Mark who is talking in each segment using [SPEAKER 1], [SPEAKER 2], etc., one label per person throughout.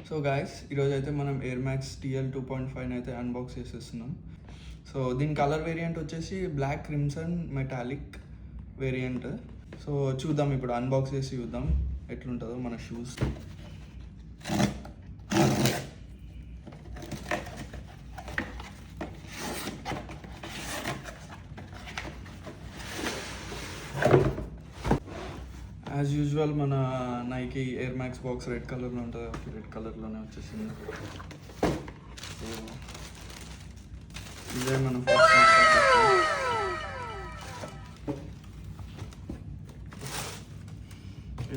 [SPEAKER 1] So guys ఈరోజు అయితే మనం ఎయిర్ మ్యాక్స్ టిఎల్ 2.5 అయితే అన్బాక్స్ చేసేస్తున్నాం. సో దీని కలర్ వేరియంట్ వచ్చేసి black crimson metallic variant. So చూద్దాం, ఇప్పుడు అన్బాక్స్ చేసి చూద్దాం ఎట్లుంటుందో మన షూస్. యాజ్ యూజువల్ మన Nike Air Max box red కలర్లో ఉంటుంది కాబట్టి రెడ్ కలర్లోనే వచ్చేసింది. సో ఇదే మన ఫస్ట్.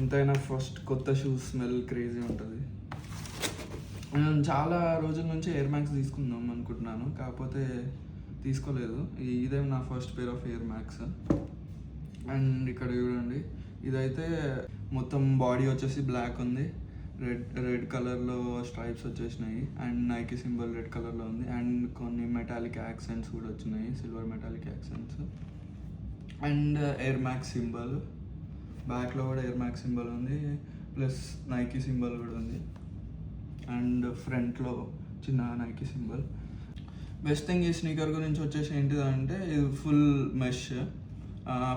[SPEAKER 1] ఎంతైనా ఫస్ట్ కొత్త షూస్ స్మెల్ క్రేజీ ఉంటుంది. నేను చాలా రోజుల నుంచి ఎయిర్ మ్యాక్స్ తీసుకుందాం అనుకుంటున్నాను, కాకపోతే తీసుకోలేదు. ఇదే నా first pair of air max. And ఇక్కడ చూడండి, ఇదైతే మొత్తం బాడీ వచ్చేసి బ్లాక్ ఉంది, రెడ్ కలర్లో స్ట్రైప్స్ వచ్చేసినాయి, అండ్ నైకీ సింబల్ రెడ్ కలర్లో ఉంది, అండ్ కొన్ని మెటాలిక్ యాక్సెంట్స్ కూడా వచ్చినాయి, silver metallic accents, and Air Max symbol. బ్యాక్లో కూడా ఎయిర్ మ్యాక్స్ సింబల్ ఉంది, ప్లస్ నైకీ సింబల్ కూడా ఉంది, అండ్ ఫ్రంట్లో చిన్న నైకీ సింబల్. బెస్ట్ థింగ్ ఈ స్నీకర్ గురించి వచ్చేసి ఏంటిదంటే ఇది ఫుల్ మెష్,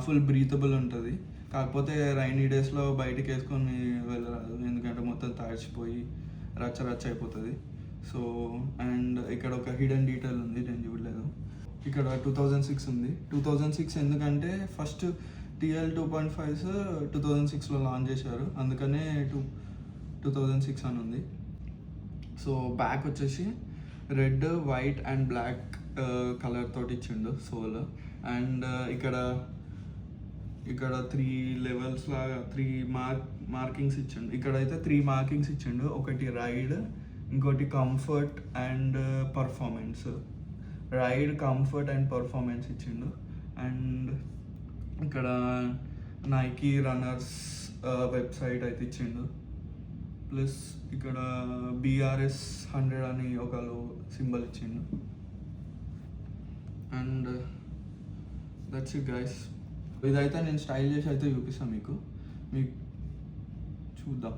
[SPEAKER 1] ఫుల్ బ్రీతబుల్ ఉంటుంది. కాకపోతే రైనీ డేస్లో బయటికి వేసుకొని వెళ్ళరాదు, ఎందుకంటే మొత్తం తడిచిపోయి రచ్చ అయిపోతుంది. సో అండ్ ఇక్కడ ఒక హిడెన్ డీటెయిల్ ఉంది, నేను చూడలేదు. ఇక్కడ 2006 ఉంది. 2006 ఎందుకంటే ఫస్ట్ టిఎల్ 2.5 2006లో లాంచ్ చేశారు, అందుకనే 2006 అని ఉంది. సో బ్యాక్ వచ్చేసి red, white and black colour తోటి ఇచ్చిండు సోల్. అండ్ ఇక్కడ 3 లెవెల్స్ లాగా 3 మార్కింగ్స్ ఇచ్చిండు. ఇక్కడైతే 3 మార్కింగ్స్ ఇచ్చిండు. ఒకటి రైడ్, ఇంకోటి comfort and performance. Ride, comfort and performance ఇచ్చిండు. అండ్ ఇక్కడ నైకీ రన్నర్స్ వెబ్సైట్ అయితే ఇచ్చిండు. ప్లస్ ఇక్కడ BRS 100 అని ఒక సింబల్ ఇచ్చిండు. And that's it guys. ఇదైతే నేను స్టైల్ చేసి అయితే చూపిస్తాను మీకు చూద్దాం.